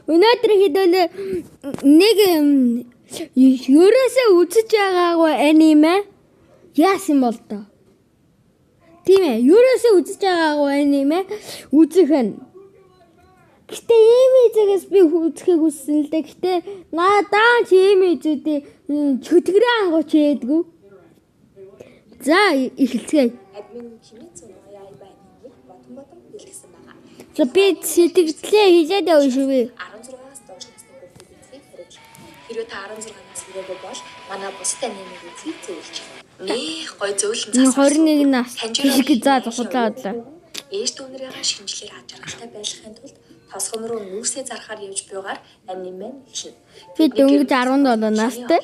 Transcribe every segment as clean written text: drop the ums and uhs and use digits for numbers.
Өнөөдөр хэдүүлээ нэг ерөөсөө үзэж байгаагүй аниме яасан бол тоо. Тийм ээ, ерөөсөө үзэж байгаагүй аниме үзэх нь. Гэтэ имижээс би үзэхийг хүссэн л дээ. Гэтэ надаа чи имижүүдийн чөтгөрөө ангууч ээдгүү. За эхэлцгээе. Админ хинээц яа байна нэг бодон бэлгсэн байгаа. За би сэтгэлдээ хийжээд явна шүү би. 16-аас доош насны хүүхдүүд үзхийг хэрэглэв. Хэрвээ та 16-наас хүрээгүй бол манай бусад анимыг үзхийг зөвлөж байна. Нэх гой зөөлөн засах. 21 нас. Жишг за худлаа бодлоо. Ээж дүүнэрээ шинжилгээр аж аргалтай байхын тулд тосгон руу нүрсээ зарахаар явж буйгаар аниме хэлнэ. Би дөнгөж 17 настай.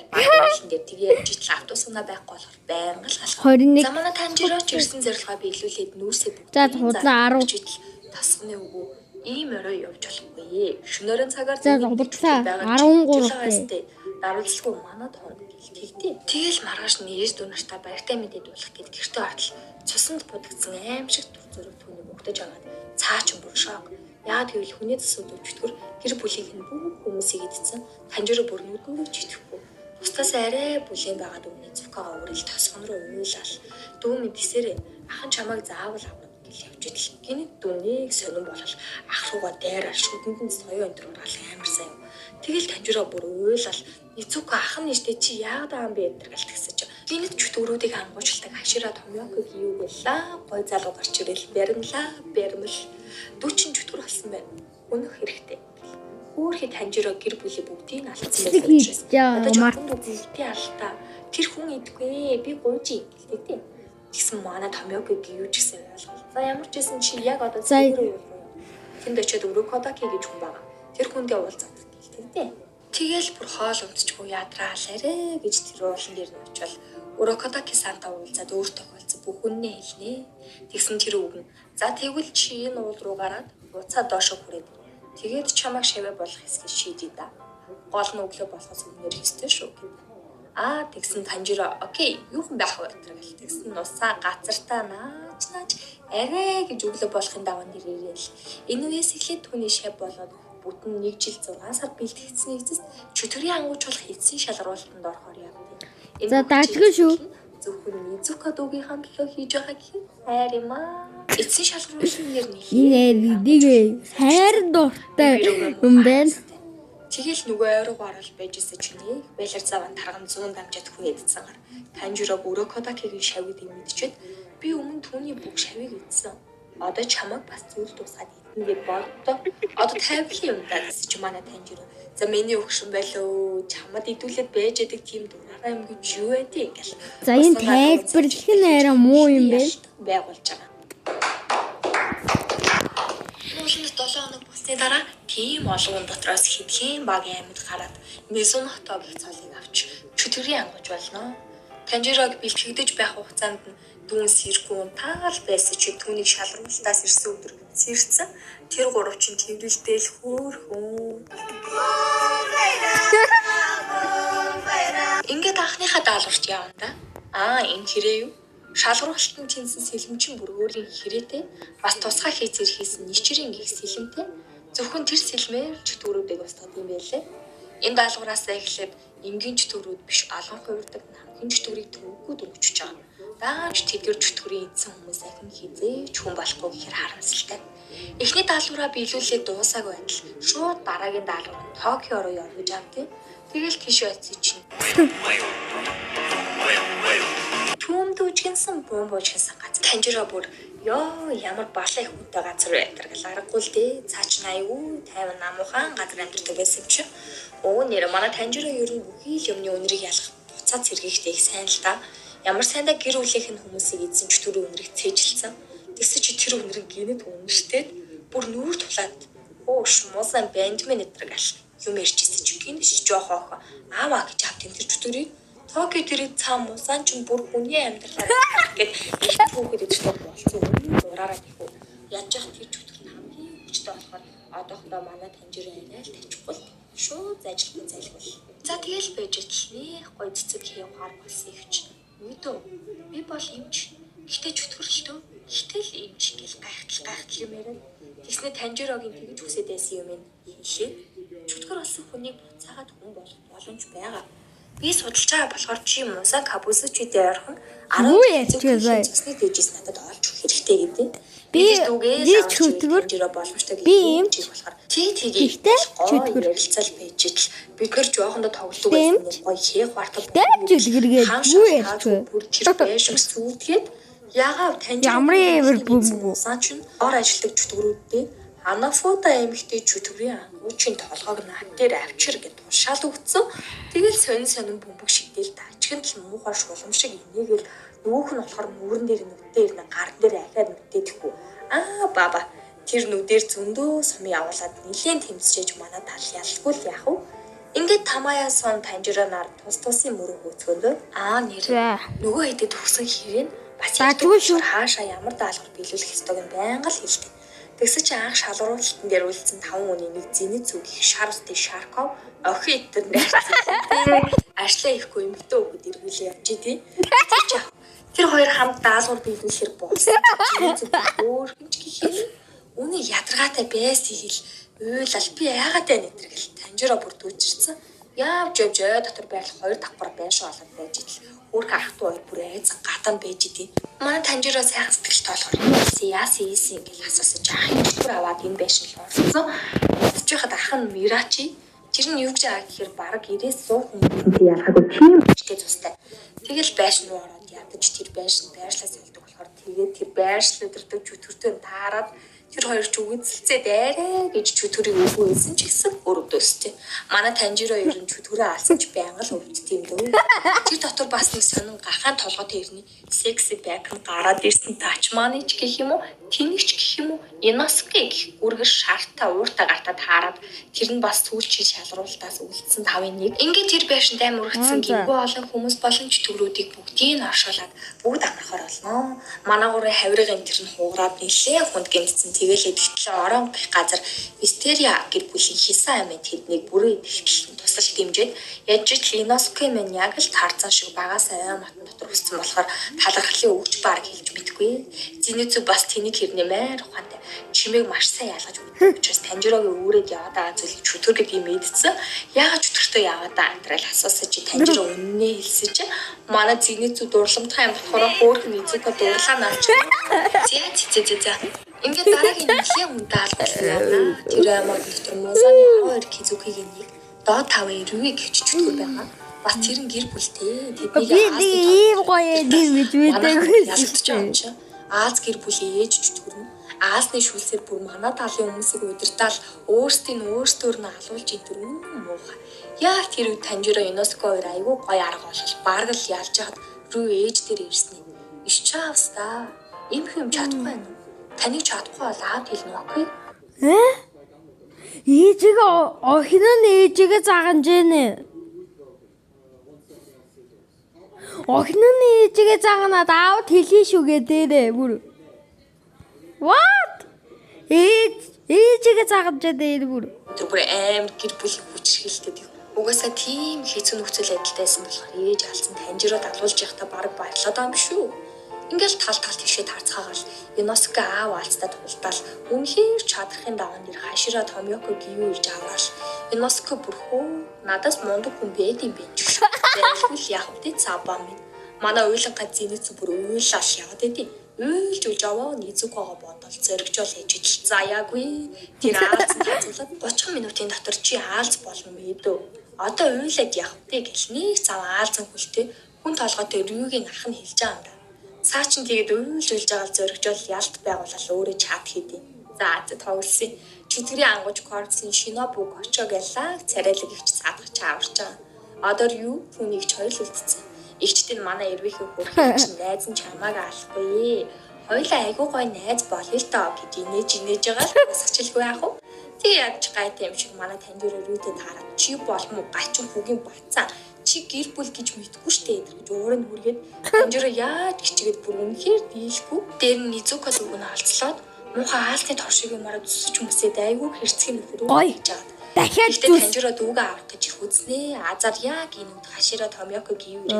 Тэгээд жижиг автосунаа байхгүй болохоор байнга л халах. 21. За манай Танжирооч ирсэн зорилгоо биелүүлээд нүрсээ За худлаа 10. жижиг тосгоны өгөө ийм орой явж болохгүй. Шөнөөрën цагаар За худлаа 13. даруулцгүй манад хоног тэгтээ. Тэгэл маргааш нээж дүүнартаа баяртай мэдээд болох гэд гэртээ ортол цусанд будагдсан аим шиг тур зүрх түүнийг өгдөж агаад цаач бүр шок. Яа тэгвэл хүний цусууд өвчтгөр гэр бүлийг нь бүх хүмүүсийг идсэн Танжироо бүр нүдэндээ читгэхгүй. Бусдаас арай бүлийн байгаад өмнө зүкаага үрэл тосгон руу уйлал. Дүү минь тэсэрээ ахын чамайг заавал авна гэж явж идэл. Гинэ дүүнийг сонирн болол ах руугаа дайраа шүдэнд нь соёо өндрөөрал амар сайн. Тэгэл Танжироо бүр уйлал Ицука ах нь нэштэй чи яагаад аам бэ гэдэг гэлтгсэж. Гинэт чөтгөрүүдийг ангуучилдаг Хашира Томьёког юу гэлээ. Гой залуу гарч ирэл баримл. Дүүчин чөтгөр болсон байна. Өнөх хэрэгтэй. Хөөхий Танжироо гэр бүлийн бүгдийг алдсан байсан учраас одоо жогонд үзэлтийн алдаа тэр хүн идэггүй би гуйжи гэлтэй. Тэгсэн манай Томьёког юу ч гэсэн ойлгол. За ямар ч байсан чи яг одоо зөвхөн тэнд очиод Урокодаки гэж хүн байгаа. Тэр хүндээ уулзаад гэлтэй. Тэгэл бүр хоол өмдчихгүй ядраалаарэ гэж тэр уулан дээр нь очивол Урокодаки санта уулзаад өөр тохиолдсон бүх үннээ хэлнэ. Тэгсэн тэр үгэн. За тэгвэл чи энэ уул руу гараад буцаа доошо хүрээд. Тэгээд чамайг шаваа болох хэсгийг шийдээ да. Гол нь өглөө болохоос өмнөр хийстэй шүү гэв. Тэгсэн Танжироо окей юу хэн байх вэ гэл тэгсэн нусаа газартаа нааж арай гэж өглөө болохын даван дээр ирээл. Энэ үеэс эхлээд түүний шав болоод бүтэн 1 жил 6 сар бэлтгэгдсэн эцэст чөтгөрийн ангуучулах эцсийн шалгаруулалтанд орохоор явдیں۔ За даажгүй шүү. Зөвхөн Мизука дүүгийн хамтлаг хийж байгаа гэх хайр юм аа. Эцсийн шалгаруулалтын нэр нь энэ хайр дуртай юм байна. Тэгэл нөгөө ойроо орол байж өсөж чиний байлар заван тарган 100 дамжаад хүн эдсэн гар. Танжироо Урокодакигийн шавыг мэдчихэд би өмнө түүний бүх шавыг эдсэн. Одоо чамайг бас зүйл дуусгаад ингээд боддоо. Одоо тайвлын юм даа гэсэн чи манай Танжироо. За миний өгшин байлоо. Чамд идүүлээд байж яадаг тийм дураараа юм гэж юу байдیں۔ Ингээл. За энэ тайлбарлах нь арай муу юм байна. Байгуулж байгаа. Ууланд 7 хоног болсны дараа тийм олон дотроос хэдхэн багийн амьд гараад Мизуното гэх цолыг авч чөтгөрийн ангууч болно. Танжирог бэлтгэгдэж байх хугацаанд нь дүүн сэргүүн таал байсан чи түүнийг шалруултаас ирсэн өдөр сэрсэн тэр гурав чинь тэврэлдээл хөөхөн. Ингээд анхныхаа даалгаварт явна да. Энэ хэрэг юу? Шалгуулалтын тэнцэн сэлэмчин бүр өөрийн хэрээтэй бас тусгай хийцээр хийсэн ничрийн гих сэлэмтэй зөвхөн тэр сэлмээр чөтгөрүүдийг устгах юм байлээ. Энэ даалгавраас эхлээд энгийн чөтгөрүүд биш олон хувирдаг намгийн чөтгөрийг төвөггүй дөрвчж байгаа. Дааж тэдгэр чөтгөрийн эдсэн хүмүүс ахин хизээч хүн болохгүй гэхээр харамсалтай. Эхний даалгавраа биелүүлээд дуусаагүй байтал шууд дараагийн даалгавар нь Токио руу явна гэж авдیں۔ Тэгэл тийш байцсан чинь Түүмдүүжгэнсэн бомбоожгэнсэн газар Танжироо бүр ёо ямар балай хүнтэй газар байдаг гэл аргагүй л дээ. Цаач 80 50 намуухан газар амьдардаг байсан чи. Нэр манай Танжироо ер нь бүхий л юмны үнэрийг ялгах буцаад сэргийхтэй их сайн л да. Ямар сайндаа гэр бүлийнх нь хүмүүсийг эзэн чөтгөрийн үнэрийг цээжилсэн. Тэгсэн чи тэр үнэрийг гинэд үнэртэй бүр нүүр тулаад шмуусан бэндмэн өдрэг ал юм ярьжсэн чи гинэш жоохоо ааваа гэж авт энэ чөтгөрийг Токио тэрийг цаам мусан ч бүр хүний амьдралаар гэд их түүхэд өчтөд болсон юм дураараа тийхүү. Яаж яах тэр чөтгөр хамгийн хүчтэй болохоор одоохондоо манай Танжироо арай л тавьчихгүй шууд ажилтны зайлгуул. За тэгэл байж итлээ гой цэцэг хийвхаар болсон ихч. Үдөө би бол эмч. Гэтэ чөтгөрлөлтөө хитэл эмч гэл гайхтал юм яриа. Тэснэ Танжироогийн тэгж хүсэж байсан юм ин хийлээ. Чөтгөр болсон хүнийг буцаагаад хүн болох боломж байгаа. Би судалж байгаа болохоор чи Муса Кабусучидээ орхон 10 жилийн цусны дээжис надад олж өгөх хэрэгтэй гэдэг. Би чөтгөр боломжтой би юм болохоор тийгтэй чөтгөр ярилцал байж итл бид нар жоохондоо тоглодог байсан гоё хийх бартал чөтгөргээд юу ярьч бүр чирпэш сүлдгээд яагаад тань ямар эвэр бөмбөг саач нь ор ажилтдаг чөтгөрүүдтэй Анафода эмэгтэй чөтгөрийн ангуучийн толгойг над дээр авчир гэд тушаал өгцөн. Тэгэл сонин бөмбөг шигдээл тачганд л муухай шулам шиг энийгэл нөгөөх нь болохоор мөрөн дээр нүдээр гар дээр ахаад нүдэдэхгүй. Баба тэр нүдээр зөндөө сум явуулаад нилийн тэмцэж манай тал ялгүй л яах вэ? Ингээд Тамаяа сон танжиранаар тусын мөрөг хөцгөндөө нэр нөгөө хэдэд төгсөн хэрэг бас хаашаа ямар даалгавар биелүүлэх ёстойг нь байнга л хэлдэг. Тэгсэн чинь анх шалгуулалтан дээр үлдсэн 5 хүний нэг зэний зүг их шарвстэй Шарков охин идэр нэрсэн. Аршлаа ихгүй эмгтээ өгöd эргүүлээ явж идэв. Тэр хоёр хамт даалгавар биелүүлэхээр болсон. Зэний зүг өөр хинч гэхэл үний ядаргаатай байсан хэл уйлал би яагаад тань нэтэргэл танжираа бүр дүүжирсэн. Явж дотор байрлах 2 давхар байшин олоод байж идэл. Өөрх ах トゥ хоёр бүр айц гатан байж идэв. Манай танжираа сайхан сэтгэлтэй болохоор яасан гэж асуусан чи ах чөтгөр аваад энэ байшин л орсон. Удаж байхад ах нь Мирачи тэр нь юу гэж байгаа гэхээр баг 90-100 хүн ялгаагүй тийм гэж тустай. Тэгэл байшин руу ороод ядаж тэр байшин байршлаа солидог болохоор тэгээд тэр байршил өдөртөг чөтгөртөө таарад тэр хоёр ч үгэнцэлцээд арай гэж чөтгөрийг өгөөсөн ч гэсэн өрөвдөөстэй. Манай танжираа ер нь чөтгөрөө алсан ч байнга л өвддөг юм дөө. Тэр дотор бас нэг сонин гахаан толгойтой ирний секси байк нь гараад ирсэн тачманы ч гэх юм уу, тэнэгч гэх юм уу, Иноски гэх үргэр шартаа ууртаа гартаа таарад тэр нь бас сүүлчийн шалруултаас үлдсэн 5-1. Ингээд тэр байшинтай мөрөгдсөн гинбүү олон хүмүүс болон чөтгөрүүдийг бүгдийг нь оршуулад бүгд амархаар болно. Манаагуурын хавиргын тэр нь хуураад нэлээ хүнд гэмтсэн. Тэгэл идэвхтэй орон гэх газар Мистериа гэр бүлийн хисан амьд тэднийг бүрээ идэвхтэй тусалж дэмжиж яж Иноски мэн яг л таарцан шиг багасаа матан дотор өссөн болохоор талархлын өгч баг хэлж мэдгүй. Зэний зүг бас тэнийг хэрнээ мээр ухаантай чимээг маш сайн ялгаж өгч учраас танжироогийн үүрээд яваад байгаа зүйл чөтгөр гэдгийг мэдсэн. Яагаад чөтгөртөө яваад байгаа антрал асуусан чи танжироо үннээ хэлсэн чи манай зэний зүг дурламжтай юм болохоор хөөрхөн эзэкө дуурлаа наач. За. Ингээд дараагийн нэлийн хүн даалгавар явна. Тэр амар дотор музаны 12 кизүкийг нэг доод 5 рүү гихч чөтгөр байгаа. Бас тэр нь гэр бүлтэй. Тэднийг ийм гоё дэмж мэдээгүй. Ааз гэр бүлийн ээж чөтгөр нь аасны шүлсээр бүр манай талын хүмүүсийг удирдаал өөртөө нь алуулж идэр муухай. Яг тэр үед танжираа Иноско хоёр айгүй гоё арга болол бараг л ялж хаад рүү ээж дээр ирсэн юм. Ишчаавста им хэм чадахгүй байна. Таныг чадахгүй бол аав хэлнэ окей? Ээжигээ охин нь ээжигээ загнаж гэнэ. Охин нь ээжигээ загнаад аавд хэлээ шүүгээ дээрээ бүр. What? Ээжигээ загнаж дээр бүр. Тэр бүр амар гэр бүлийн хүчрхийлэлтэй. Угаасаа тийм хэцүү нөхцөл байдалтайсан болохоор ээж алсан танжироо дагуулж явахдаа бараг баярлаад байгаа юм шүү. Ингээл тал тишээ тарцгаагаал Иноско аав алцтай тулдаал үнэхээр чадрахын даван дээр хашираа Томьёко гиүү ирж аваал Иноско бүрхөө надаас мундаг хүн байд юм бэ ч байлгүй яах вэ цаабаа минь манай уйлангаа зинэц бүр уйлал яваад идэв уйлж аваа Низукого бодол зоригжол хийж идэл заяагүй тэр аалц хазуулаад 30 минутын дотор чи аалц болно мэдөө одоо уйлаад явах вэ гэл нэг цав аалцсан хүлтэй хүн толгойтой рүүгийн ах нь хэлж байгаа юм да. Цаа чин тэгээд уйлж байгаа зоригжол ялт байгуулал өөрөө чат хийдэ. За тоглосон. Чөтгөрийн ангууч корпсын Шинобу Кочо гэлээ царайлаг ихч цаадах чааварч байгаа. Одоо юу түүнийг ч хоёул үлдсэн. Игчтэй нь манай эрвэхийн хөрхөж найз нь чамааг алахгүй. Хоёлаа айгуу гой найз болъё л доо гэж инээж байгаа л басгачилгүй яах вэ? Тэг ядч гайтай юм шиг манай таньдөрөө рүүтэй таараад чи болмоо гачин хүүгийн бацаа чи гэр бүл гэж мэдгүй штэ гэж уурын хүргээд таньдөрөө яаж гिचгээд бүр үнэхээр дийлэхгүй дээр нь Низуко зүгнэ алцлаад муухай аалтын торшиг юмараа зүсэж хүмүүсэд айгүй хэрцгий нөхөр гэж жаад дахиад таньдөрөө дүүгээ авах гэж их үзнэ азар яг энэ хашираа Томьёко гівэр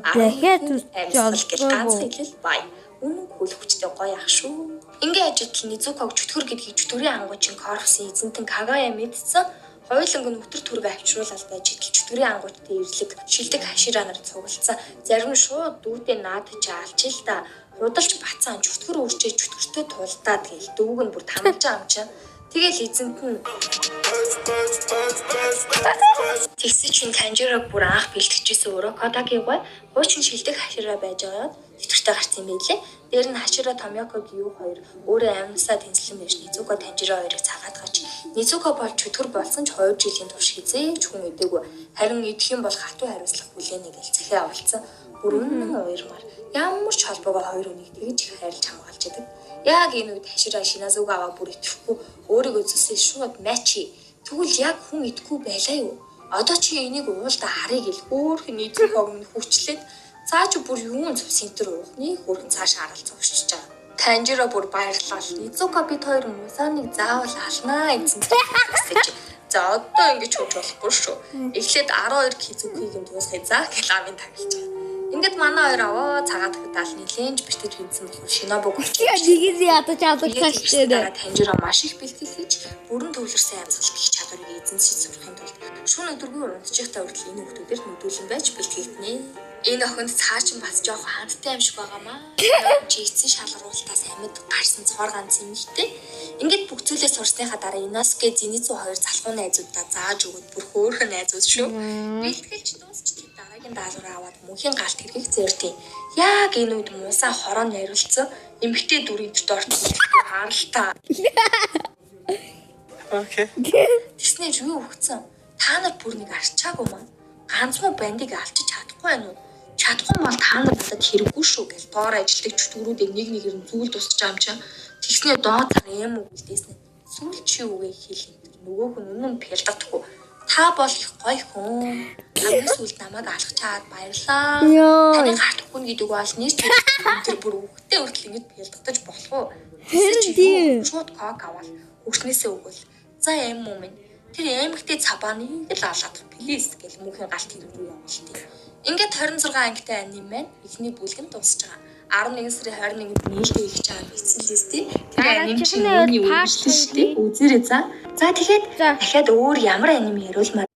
дахиад үзэж ганц хэлэл бай үнэн хөл хүчтэй гоё ах шүү. Ингээ ажид Низуког чөтгөр гэдгийг чөтгөрийн ангуучин корпсын эзэнтэн Кагая мэдсэн Хоёуланг нь өтөр түрэг авчруулаад байж чөтгөрийн ангууттай ирлэг шилдэг хашираа нар цуглалцсан. Зарим нь шууд дүүтэй наадаж алж ил та. Худалч бацаан чөтгөр өөрчөө чөтгөртөө тулдаад гээл дүүг нь бүр тамалж байгаа юм чинь. Тэгэл эзэнт нь тэгсэн чинь Танжирог бүр анх бэлтгэжсэн өөрөө Кодагигаа хуучин шилдэг хашираа байж байгаа нэвтрэлтэй гарсан юм байлээ. Дээр нь хашираа Томьёкогийн юу хоёр өөрөө амьсаа тэнцлэн байж Низуко Танжироо хоёрыг цагаад гаж. Низуко бол чөтгөр болсон ч 2 жилийн турш хизээч хүн өдөөгүй. Харин идэх юм бол хатуу хариуцлах хүлээнэ гэж захиа авалцсан. Бүр үнэн уярмаар ямар ч холбоогоо хоёр хүнийг тэгж их хайрлаж хамгаалж идэг. Яг энэ үед хашираа Шиназуг аваа бүр итгэхгүй өөрийгөө зүсээ шууд мачи. Тэгвэл яг хүн итгэхгүй байлаа юу? Одоо чи энийг уулда харъя гэл хөөх Низуког нь хүчлээд цаа чи бүр юун зүс сентер уухны хөргөн цааш харалцсан өшчихөж байгаа. Танжиро бүр баярлал. Низуко бид хоёр мусаныг заавал алнаа гэсэн гэж. За одоо ингэж хөвж болохгүй шүү. Эхлээд 12 кизукийг нь дуусгая за гэж амын таглаж байгаа. Ингээд манай хоёр аваа цагаат хатаал нилэнж бэртэж хүнсэн болохоор Шинобуг Нэгийг ядаж чаддаг шүү дээ. Танжиро маш их бэлтгэж бүрэн төвлөрсөн амьсгал гих чадварыг эзэнсэж сурахын тулд шөнө өдөргүй унтчихтай хүртэл энэ хүмүүсээр нүдүүлэн байж бэлтгэгдэнэ. Энэ охинд цаачин бас жоох хандтай юм шиг байгаамаа. Чи эцсийн шалгаруултаас амьд гарсан цоор ганц юм ихтэй. Ингээд бүх зүйлээ сурсныхаа дараа Инаске Зенитсу хоёр залхуу найзуудаа зааж өгöd бүр хөөрхөн найзууд шүү. Бэлтгэлч дуусч тэр дараагийн даалгавраа аваад мөнхийн галт хэргийг зэртээ. Яг энэ үед мусаа хороо найруулсан эмгтэй дүрийн дорт харалтаа. Окей. Тэснэр юу өгцөн? Та нар бүр нэг арчаагүй маа. Ганцхан бандыг алчиж чадахгүй байна уу? Чадахгүй бол та нар надад хэрэггүй шүү гэж доор ажилтдаг чөтгөрүүдийг нэг нэгээр нь зүйл тусгаж байгаа юм чинь. Тэгснээ доод цар юм уу гэлдээснэ. Сүүл чи үгээ хийх энэ. Нөгөө хүн үнэн пялдахгүй. Та бол их гоё хүн. Хамгийн сүүлд намайг алгачаад баярлаа. Таны гарт хүн гэдэг бол нийт тэр бүр үхтэй хүртэл ингэж пялдагдаж болох уу? Хэрэг шууд кок аваад өгснээсээ өгвөл. За юм уу минь. Тэр эмэгтэй цабааныг л алгаад плиз гэж мөнхийн галт хэрэг рүү явуултыг. Ингээд 26 ангитай аним маань эхний бүлгэнд дуусж байгаа. 11 сарын 21-нд нээлттэй хийж байгаа бичсэн листээ. Тэр аним чинь үүний үргэлжлэл шүү дээ. Үзээрэй за. За тэгэхээр дахиад өөр ямар аним яриулмаар